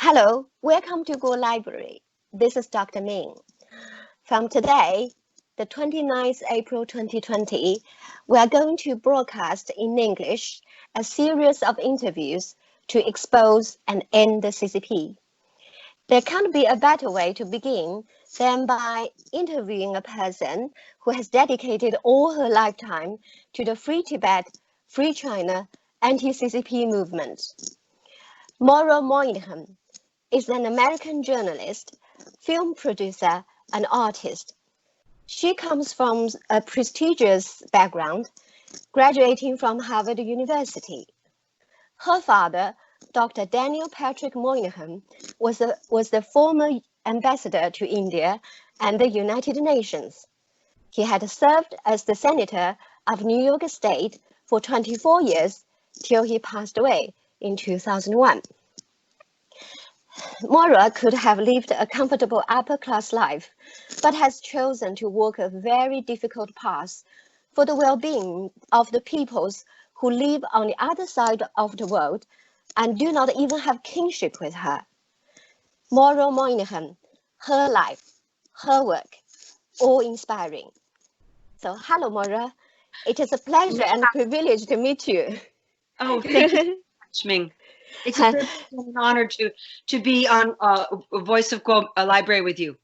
Hello, welcome to Go Library. This is Dr. Ming. From today, the 29th April 2020, we are going to broadcast in English a series of interviews to expose and end the CCP. There can't be a better way to begin than by interviewing a person who has dedicated all her lifetime to the Free Tibet, Free China, anti-CCP movement. Maura Moynihan is an American journalist, film producer, and artist. She comes from a prestigious background, graduating from Harvard University. Her father, Dr. Daniel Patrick Moynihan, was the former ambassador to India and the United Nations. He had served as the senator of New York State for 24 years till he passed away in 2001. Maura could have lived a comfortable upper-class life, but has chosen to walk a very difficult path for the well-being of the peoples who live on the other side of the world and do not even have kinship with her. Maura Moynihan, her life, her work, all inspiring. So, hello, Maura. It is a pleasure and a privilege to meet you. Oh, thank you so much, Ming. It's a privilege and an honor to be on Voice of Go Library with you.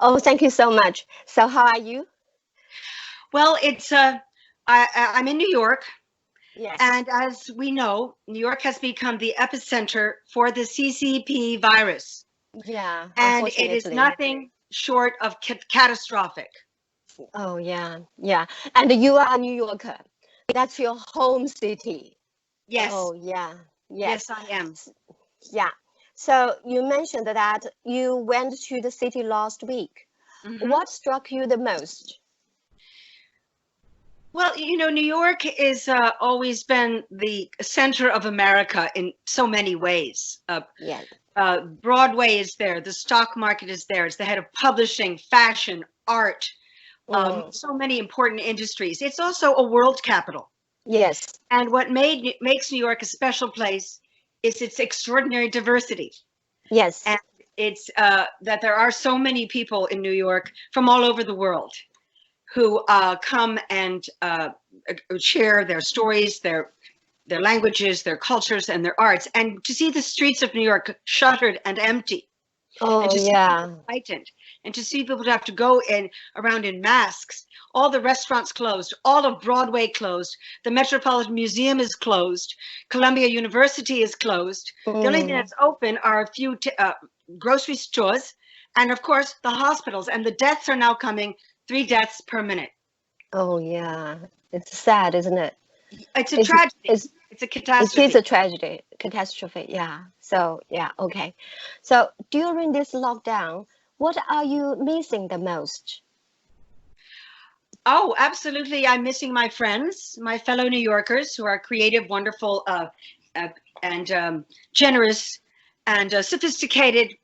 Oh, thank you so much. So, how are you? Well, it's I'm in New York. Yes. And as we know, New York has become the epicenter for the CCP virus. Yeah. And it is nothing short of catastrophic. Oh, yeah. Yeah. And you are a New Yorker. That's your home city. Yes. Oh, yeah. Yes, I am. Yeah. So you mentioned that you went to the city last week. Mm-hmm. What struck you the most? Well, you know, New York is always been the center of America in so many ways. Yeah. Broadway is there. The stock market is there. It's the head of publishing, fashion, art, so many important industries. It's also a world capital. Yes. And what makes New York a special place is its extraordinary diversity. Yes. And it's that there are so many people in New York from all over the world who come and share their stories, their languages, their cultures, and their arts. And to see the streets of New York shuttered and empty, and to see people frightened, and to see people have to go around in masks, all the restaurants closed, all of Broadway closed, the Metropolitan Museum is closed, Columbia University is closed. The only thing that's open are a few grocery stores, and of course the hospitals, and the deaths are now coming 3 deaths per minute. Oh, yeah. It's sad, isn't it? It's a tragedy. It's a catastrophe. It is a tragedy, catastrophe. Yeah. So, yeah. Okay. So during this lockdown, what are you missing the most? Oh, absolutely. I'm missing my friends, my fellow New Yorkers who are creative, wonderful, and generous and sophisticated,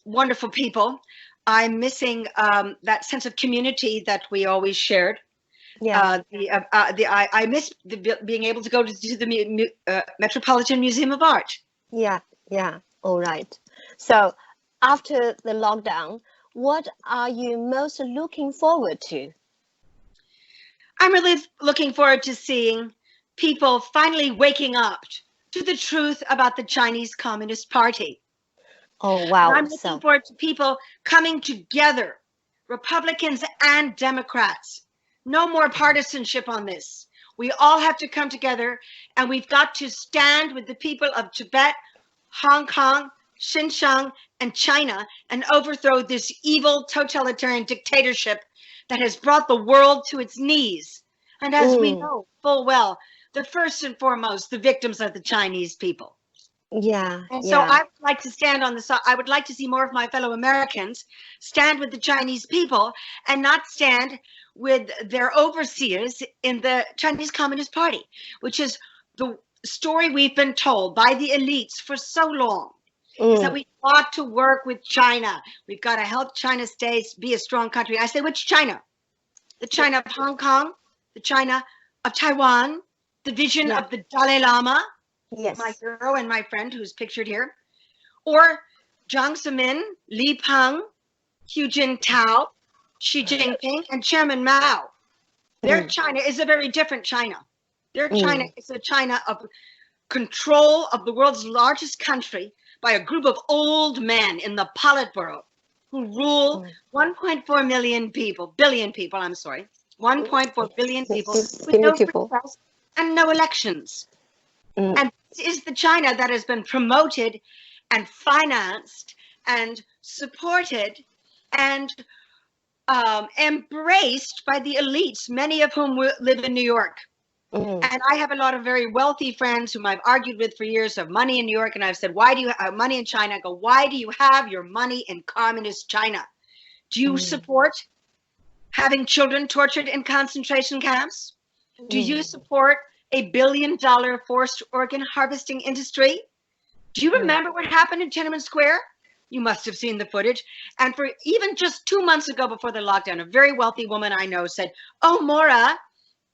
wonderful people. I'm missing that sense of community that we always shared. Yeah. I miss being able to go to the Metropolitan Museum of Art. Yeah. Yeah. All right. So after the lockdown, what are you most looking forward to? I'm really looking forward to seeing people finally waking up to the truth about the Chinese Communist Party. Oh, wow. And I'm looking forward to people coming together, Republicans and Democrats. No more partisanship on this. We all have to come together, and we've got to stand with the people of Tibet, Hong Kong, Xinjiang, and China and overthrow this evil totalitarian dictatorship that has brought the world to its knees. And as we know full well, the first and foremost, the victims are the Chinese people. Yeah. And so I would like to stand on the side. I would like to see more of my fellow Americans stand with the Chinese people and not stand with their overseers in the Chinese Communist Party, which is the story we've been told by the elites for so long. Is that we ought to work with China. We've got to help China be a strong country. I say, which China? The China of Hong Kong, the China of Taiwan, the vision of the Dalai Lama, my hero and my friend who's pictured here, or Jiang Zemin, Li Peng, Hu Jintao, Xi Jinping, and Chairman Mao. Their China is a very different China. Their China is a China of control of the world's largest country by a group of old men in the Politburo who rule 1.4 billion people, 1.4 billion people with no free press and no elections. And this is the China that has been promoted and financed and supported and embraced by the elites, many of whom live in New York. And I have a lot of very wealthy friends whom I've argued with for years, have money in New York, and I've said, why do you have money in China? I go, why do you have your money in communist China? Do you support having children tortured in concentration camps? Do you support a $1 billion forced organ harvesting industry? Do you remember what happened in Tiananmen Square? You must have seen the footage. And for even just 2 months ago before the lockdown, a very wealthy woman I know said, oh, Maura,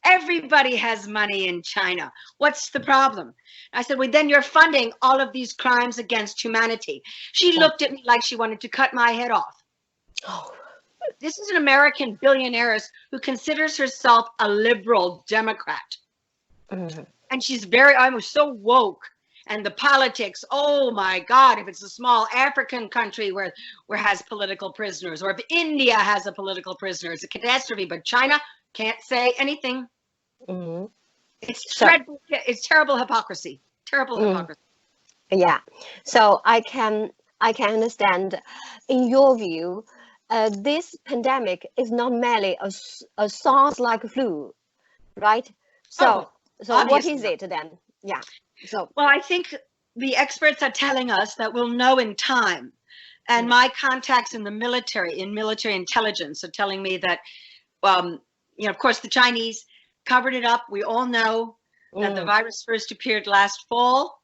everybody has money in China. What's the problem? I said, well, then you're funding all of these crimes against humanity. She looked at me like she wanted to cut my head off. Oh. This is an American billionaire who considers herself a liberal Democrat. And she's I'm so woke. And the politics, oh my God, if it's a small African country where has political prisoners, or if India has a political prisoner, it's a catastrophe. But China can't say anything. It's terrible hypocrisy. Terrible hypocrisy. Yeah. So I can understand, in your view, this pandemic is not merely a SARS-like flu, right? So what is it then? Yeah. So, well, I think the experts are telling us that we'll know in time. And my contacts in the military, in military intelligence, are telling me that, of course, the Chinese covered it up. We all know that the virus first appeared last fall.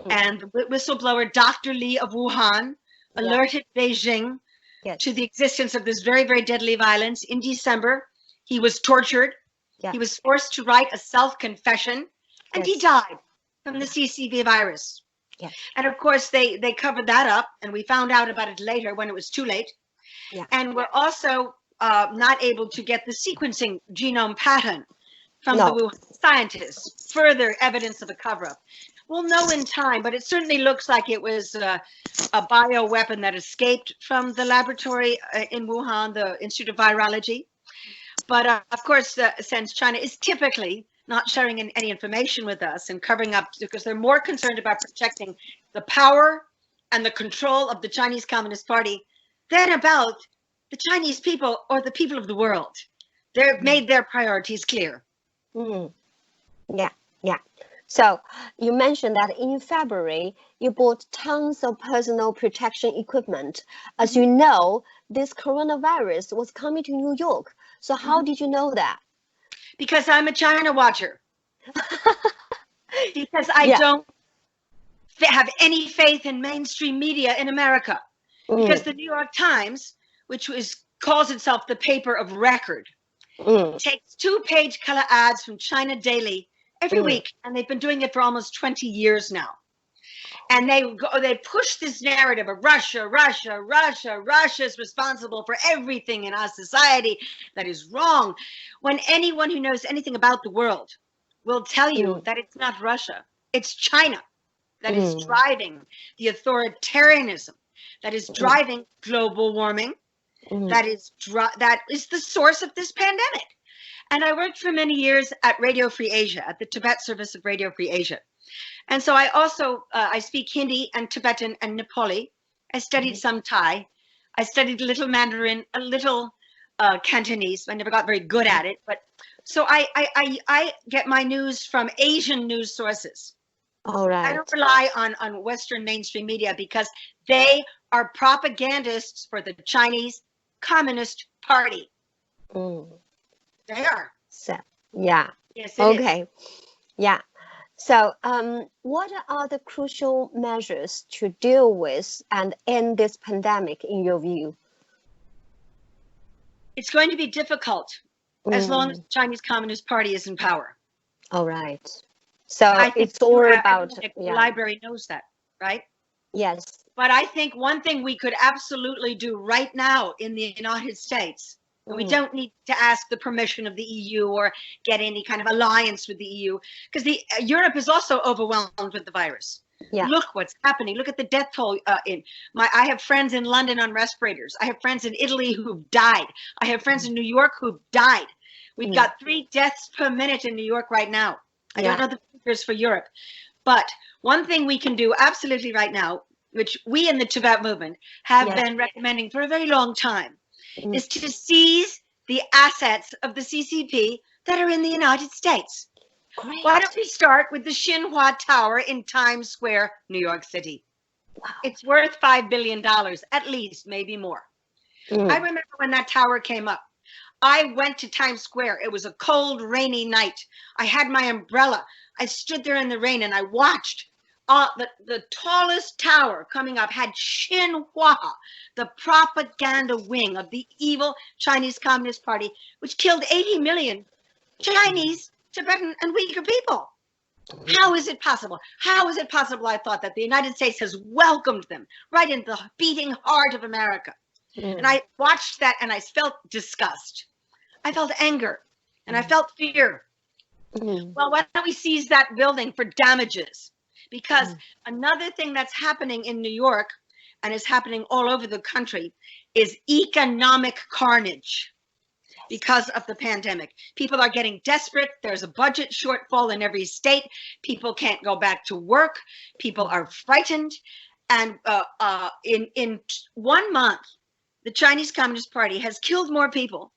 And the whistleblower, Dr. Li of Wuhan, alerted Beijing to the existence of this very, very deadly violence. In December, he was tortured. He was forced to write a self-confession, and he died from the CCV virus. And of course, they covered that up, and we found out about it later when it was too late. And we're also not able to get the sequencing genome pattern from the Wuhan scientists, further evidence of a cover-up. We'll know in time, but it certainly looks like it was a bioweapon that escaped from the laboratory in Wuhan, the Institute of Virology. But of course, since China is typically not sharing any information with us and covering up, because they're more concerned about protecting the power and the control of the Chinese Communist Party than about the Chinese people or the people of the world. They've made their priorities clear. Yeah. So you mentioned that in February, you bought tons of personal protection equipment. As you know, this coronavirus was coming to New York. So how did you know that? Because I'm a China watcher. Because I don't have any faith in mainstream media in America. Because the New York Times, which calls itself the paper of record, takes 2-page color ads from China Daily every week, and they've been doing it for almost 20 years now. And they push this narrative of Russia is responsible for everything in our society that is wrong, when anyone who knows anything about the world will tell you that it's not Russia, it's China that is driving the authoritarianism, that is driving global warming, that is the source of this pandemic. And I worked for many years at Radio Free Asia, at the Tibet service of Radio Free Asia. And so I also, I speak Hindi and Tibetan and Nepali. I studied some Thai. I studied a little Mandarin, a little Cantonese. I never got very good at it. But so I get my news from Asian news sources. All right. I don't rely on Western mainstream media because they are propagandists for the Chinese Communist Party. They are. So, yeah. Yes, it is. Yeah. So, what are the crucial measures to deal with and end this pandemic, in your view? It's going to be difficult as long as the Chinese Communist Party is in power. All right. So it's all about. The library knows that, right? Yes. But I think one thing we could absolutely do right now in the United States, and we don't need to ask the permission of the EU or get any kind of alliance with the EU, because Europe is also overwhelmed with the virus. Yeah. Look what's happening. Look at the death toll. I have friends in London on respirators. I have friends in Italy who've died. I have friends in New York who've died. We've got 3 deaths per minute in New York right now. I don't know the figures for Europe, but one thing we can do absolutely right now, which we in the Tibet movement have been recommending for a very long time, is to seize the assets of the CCP that are in the United States. Great. Why don't we start with the Xinhua Tower in Times Square, New York City? Wow. It's worth $5 billion, at least, maybe more. I remember when that tower came up. I went to Times Square. It was a cold, rainy night. I had my umbrella. I stood there in the rain and I watched. The tallest tower coming up had Xinhua, the propaganda wing of the evil Chinese Communist Party, which killed 80 million Chinese, Tibetan, and Uyghur people. How is it possible? How is it possible, I thought, that the United States has welcomed them right in the beating heart of America? And I watched that and I felt disgust. I felt anger and I felt fear. Well, why don't we seize that building for damages? Because another thing that's happening in New York and is happening all over the country is economic carnage because of the pandemic. People are getting desperate. There's a budget shortfall in every state. People can't go back to work. People are frightened. And in 1 month, the Chinese Communist Party has killed more people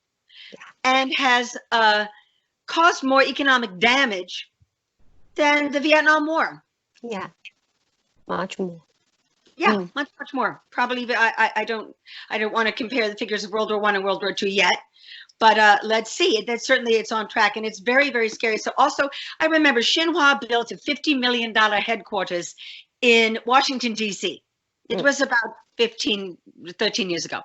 and has caused more economic damage than the Vietnam War. Yeah, much more. Yeah, much more. Probably, I don't want to compare the figures of World War I and World War II yet, but let's see. That certainly it's on track, and it's very, very scary. So also, I remember Xinhua built a $50 million headquarters in Washington, D.C. It was about 13 years ago.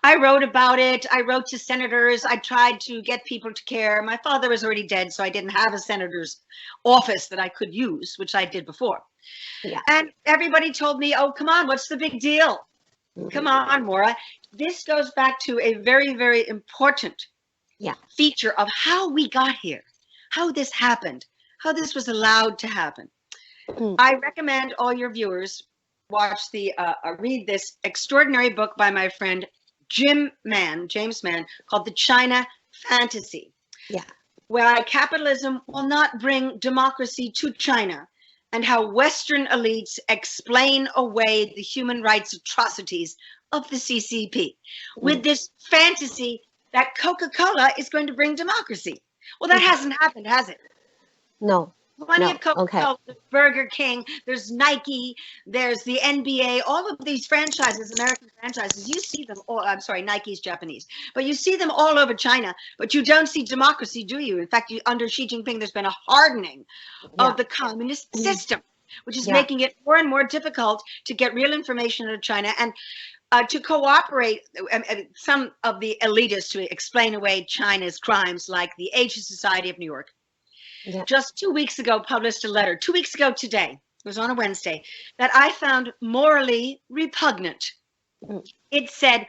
I wrote about it. I wrote to senators. I tried to get people to care. My father was already dead, so I didn't have a senator's office that I could use, which I did before. Yeah. And everybody told me, oh, come on, what's the big deal? Come on, Maura. This goes back to a very, very important feature of how we got here, how this happened, how this was allowed to happen. I recommend all your viewers read this extraordinary book by my friend James Mann, called The China Fantasy. Yeah. Why capitalism will not bring democracy to China, and how Western elites explain away the human rights atrocities of the CCP with this fantasy that Coca-Cola is going to bring democracy. Well, that hasn't happened, has it? No. Plenty of Coca-Cola, there's Burger King, there's Nike, there's the NBA, all of these franchises, American franchises, you see them all, I'm sorry, Nike's Japanese, but you see them all over China, but you don't see democracy, do you? In fact, under Xi Jinping, there's been a hardening of the communist system, which is making it more and more difficult to get real information out of China and to cooperate, some of the elitists to explain away China's crimes, like the Asian Society of New York. Just 2 weeks ago, published a letter, 2 weeks ago today, it was on a Wednesday, that I found morally repugnant. It said,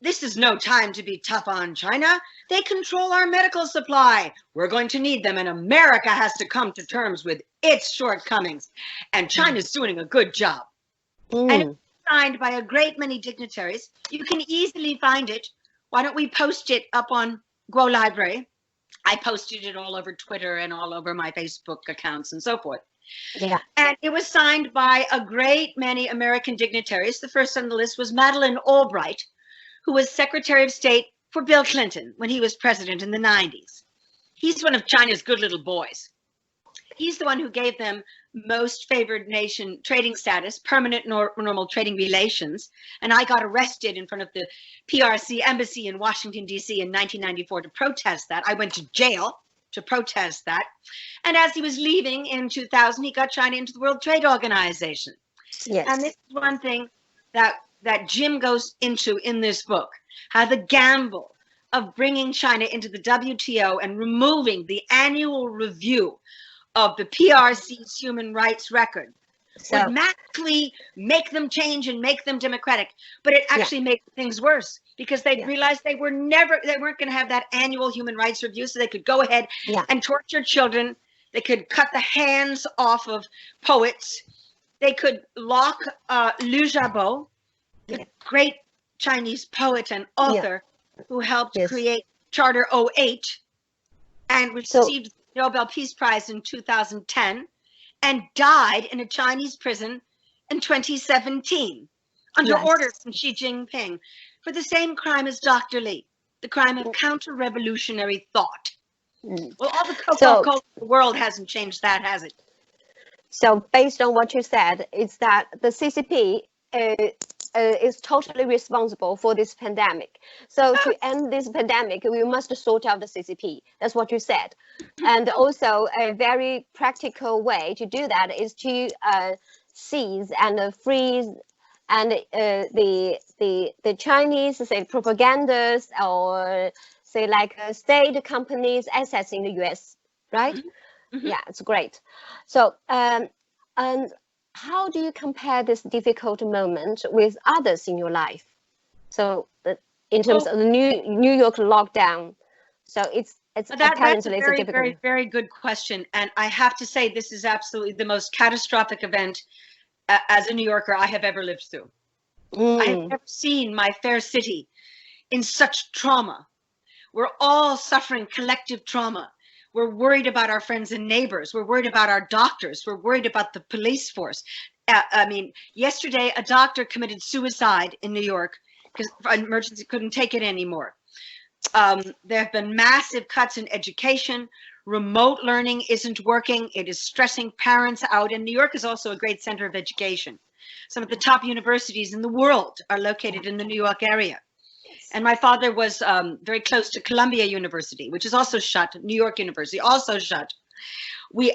this is no time to be tough on China. They control our medical supply. We're going to need them, and America has to come to terms with its shortcomings. And China's doing a good job. And it's signed by a great many dignitaries. You can easily find it. Why don't we post it up on Guo Library? I posted it all over Twitter and all over my Facebook accounts and so forth. Yeah. And it was signed by a great many American dignitaries. The first on the list was Madeleine Albright, who was Secretary of State for Bill Clinton when he was president in the 90s. He's one of China's good little boys. He's the one who gave them most favored nation trading status, permanent normal trading relations. And I got arrested in front of the PRC embassy in Washington, D.C. in 1994 to protest that. I went to jail to protest that. And as he was leaving in 2000, he got China into the World Trade Organization. Yes. And this is one thing that Jim goes into in this book, how the gamble of bringing China into the WTO and removing the annual review of the PRC's human rights record would So magically make them change and make them democratic, but it actually made things worse because they realized they weren't going to have that annual human rights review, so they could go ahead and torture children. They could cut the hands off of poets. They could lock Liu Xiaobo, the great Chinese poet and author who helped create Charter 08 and received the Nobel Peace Prize in 2010 and died in a Chinese prison in 2017 under orders from Xi Jinping for the same crime as Dr. Li, the crime of counter-revolutionary thought. Well, all the Coca-Cola in the world hasn't changed that, has it? So based on what you said, it's that the CCP is totally responsible for this pandemic. So to end this pandemic, we must sort out the CCP. That's what you said. And also a very practical way to do that is to seize and freeze and the Chinese, say, propagandists or say like state companies assets in the US, right? Yeah, it's great. So and how do you compare this difficult moment with others in your life? So in terms of the New York lockdown, so it's apparently that's a very, very good question. And I have to say, this is absolutely the most catastrophic event as a New Yorker I have ever lived through. I have never seen my fair city in such trauma. We're all suffering collective trauma. We're worried about our friends and neighbors. We're worried about our doctors. We're worried about the police force. I mean, yesterday, a doctor committed suicide in New York because emergency couldn't take it anymore. There have been massive cuts in education. Remote learning isn't working. It is stressing parents out. And New York is also a great center of education. Some of the top universities in the world are located in the New York area. And my father was very close to Columbia University, which is also shut. New York University also shut.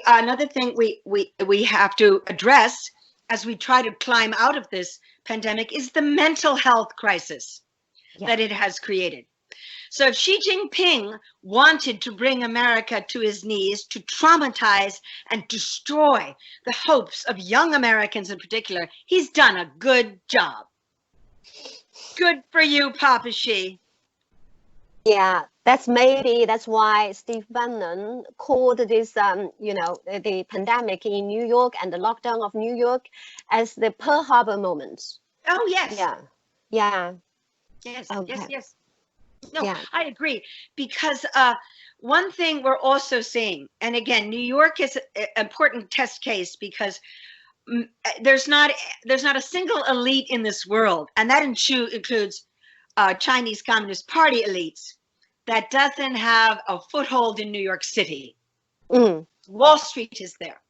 Another thing we have to address as we try to climb out of this pandemic is the mental health crisis that it has created. So if Xi Jinping wanted to bring America to his knees, to traumatize and destroy the hopes of young Americans in particular, he's done a good job. Good for you, Papa Xi. Yeah, that's why Steve Bannon called this, the pandemic in New York and the lockdown of New York as the Pearl Harbor moment. Oh, yes. Yeah. Yes, Okay. yes. No, I agree. Because one thing we're also seeing, and again, New York is an important test case because there's not a single elite in this world, and that includes Chinese Communist Party elites, that doesn't have a foothold in New York City. Wall Street is there,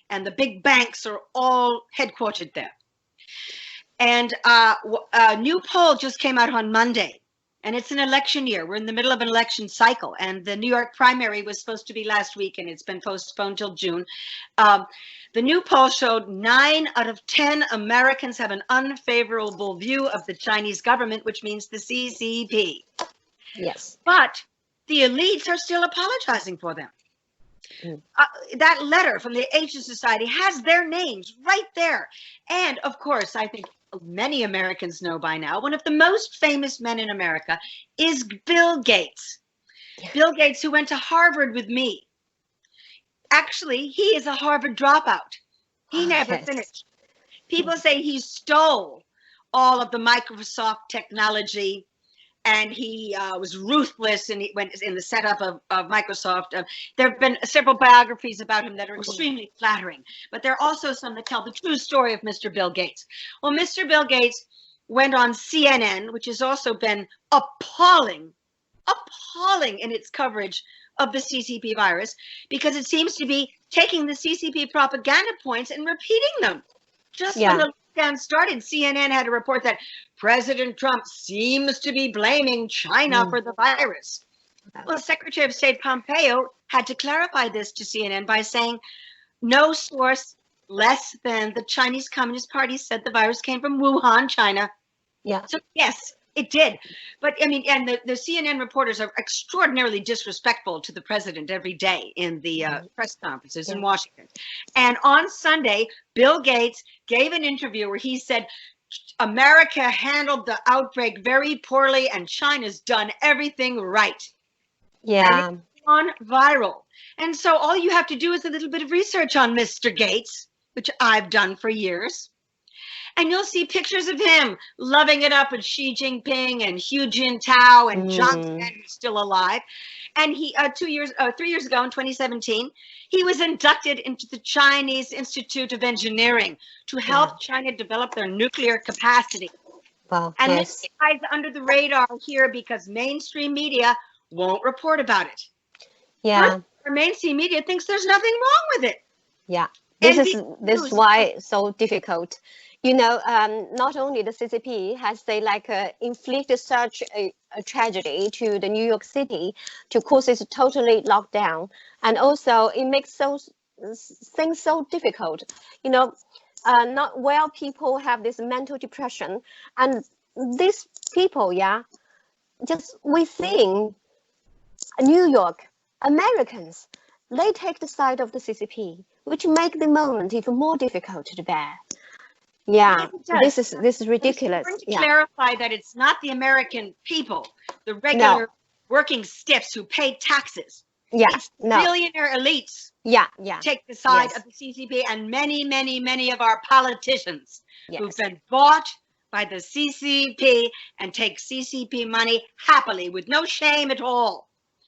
and the big banks are all headquartered there. And a new poll just came out on Monday, and it's an election year. We're in the middle of an election cycle, and the New York primary was supposed to be last week, and it's been postponed till June. The new poll showed 9 out of 10 Americans have an unfavorable view of the Chinese government, which means the CCP. Yes. But the elites are still apologizing for them. That letter from the Asian Society has their names right there. And of course, I think many Americans know by now, one of the most famous men in America is Bill Gates. Bill Gates, who went to Harvard with me. Actually, he is a Harvard dropout. He never finished. People say he stole all of the Microsoft technology, and he was ruthless, and he went in the setup of Microsoft. There have been several biographies about him that are extremely flattering, but there are also some that tell the true story of Mr. Bill Gates. Well, Mr. Bill Gates went on CNN, which has also been appalling in its coverage of the CCP virus, because it seems to be taking the CCP propaganda points and repeating them. Just when the lockdown started, CNN had a report that President Trump seems to be blaming China for the virus. Well, Secretary of State Pompeo had to clarify this to CNN by saying no source less than the Chinese Communist Party said the virus came from Wuhan, China. Yeah. So yes, It did. But I mean, and the CNN reporters are extraordinarily disrespectful to the president every day in the press conferences in Washington. And on Sunday, Bill Gates gave an interview where he said, America handled the outbreak very poorly and China's done everything right. Yeah. And it's gone viral. And so all you have to do is a little bit of research on Mr. Gates, which I've done for years. And you'll see pictures of him loving it up with Xi Jinping and Hu Jintao and Johnson, who's still alive. And he, 3 years ago in 2017, he was inducted into the Chinese Institute of Engineering to help China develop their nuclear capacity. Wow. And this flies under the radar here because mainstream media won't report about it. Yeah. Our mainstream media thinks there's nothing wrong with it. Yeah. This is why it's so difficult. You know, not only the CCP has they inflicted such a tragedy to the New York City to cause it totally locked down, and also it makes things so difficult. You know, not well people have this mental depression, and these people, just within New York, Americans, they take the side of the CCP, which make the moment even more difficult to bear. Yeah, this is ridiculous. It's important to clarify that it's not the American people, the regular working stiffs who pay taxes. Yeah, it's billionaire elites. Take the side of the CCP and many, many, many of our politicians who've been bought by the CCP and take CCP money happily with no shame at all.